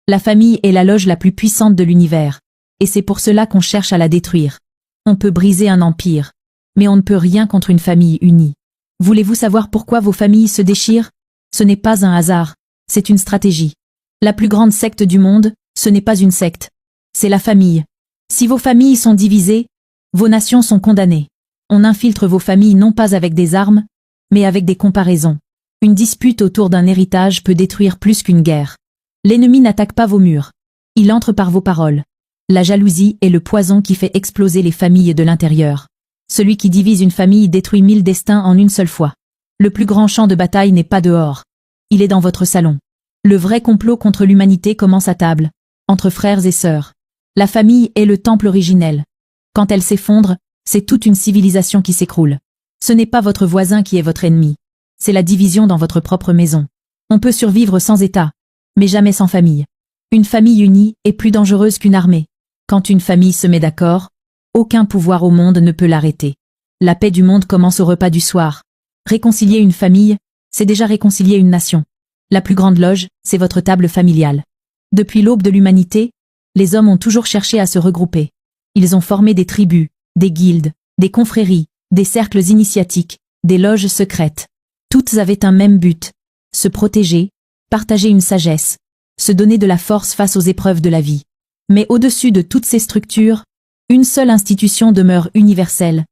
La famille est la loge la plus puissante de l'univers, et c'est pour cela qu'on cherche à la détruire. On peut briser un empire, mais on ne peut rien contre une famille unie. Voulez-vous savoir pourquoi vos familles se déchirent? Ce n'est pas un hasard, c'est une stratégie. La plus grande secte du monde, ce n'est pas une secte, c'est la famille. Si vos familles sont divisées, vos nations sont condamnées. On infiltre vos familles non pas avec des armes, mais avec des comparaisons. Une dispute autour d'un héritage peut détruire plus qu'une guerre. L'ennemi n'attaque pas vos murs. Il entre par vos paroles. La jalousie est le poison qui fait exploser les familles de l'intérieur. Celui qui divise une famille détruit 1000 destins en une seule fois. Le plus grand champ de bataille n'est pas dehors. Il est dans votre salon. Le vrai complot contre l'humanité commence à table, entre frères et sœurs. La famille est le temple originel. Quand elle s'effondre, c'est toute une civilisation qui s'écroule. Ce n'est pas votre voisin qui est votre ennemi. C'est la division dans votre propre maison. On peut survivre sans État, mais jamais sans famille. Une famille unie est plus dangereuse qu'une armée. Quand une famille se met d'accord, aucun pouvoir au monde ne peut l'arrêter. La paix du monde commence au repas du soir. Réconcilier une famille, c'est déjà réconcilier une nation. La plus grande loge, c'est votre table familiale. Depuis l'aube de l'humanité, les hommes ont toujours cherché à se regrouper. Ils ont formé des tribus, des guildes, des confréries, des cercles initiatiques, des loges secrètes. Toutes avaient un même but, se protéger, partager une sagesse, se donner de la force face aux épreuves de la vie. Mais au-dessus de toutes ces structures, une seule institution demeure universelle,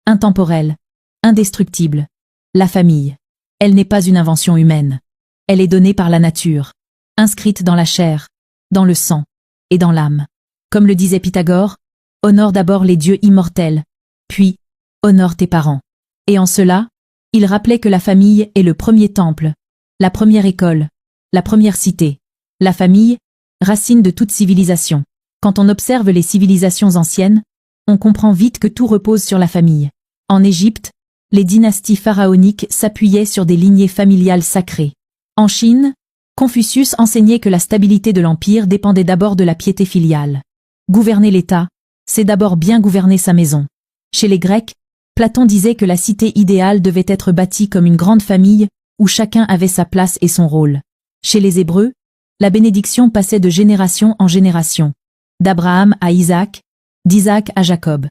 intemporelle, indestructible. La famille. Elle n'est pas une invention humaine. Elle est donnée par la nature, inscrite dans la chair, dans le sang et dans l'âme. Comme le disait Pythagore, honore d'abord les dieux immortels, puis honore tes parents. Et en cela, il rappelait que la famille est le premier temple, la première école, la première cité. La famille, racine de toute civilisation. Quand on observe les civilisations anciennes, on comprend vite que tout repose sur la famille. En Égypte, les dynasties pharaoniques s'appuyaient sur des lignées familiales sacrées. En Chine, Confucius enseignait que la stabilité de l'empire dépendait d'abord de la piété filiale. Gouverner l'État, c'est d'abord bien gouverner sa maison. Chez les Grecs, Platon disait que la cité idéale devait être bâtie comme une grande famille, où chacun avait sa place et son rôle. Chez les Hébreux, la bénédiction passait de génération en génération. D'Abraham à Isaac, d'Isaac à Jacob.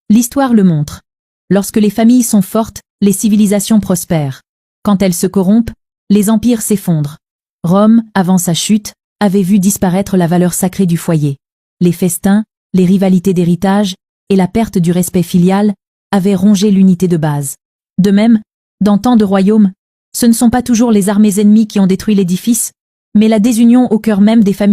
L'histoire le montre. Lorsque les familles sont fortes, les civilisations prospèrent. Quand elles se corrompent, les empires s'effondrent. Rome, avant sa chute, avait vu disparaître la valeur sacrée du foyer. Les festins, les rivalités d'héritage et la perte du respect filial avaient rongé l'unité de base. De même, dans tant de royaumes, ce ne sont pas toujours les armées ennemies qui ont détruit l'édifice, mais la désunion au cœur même des familles.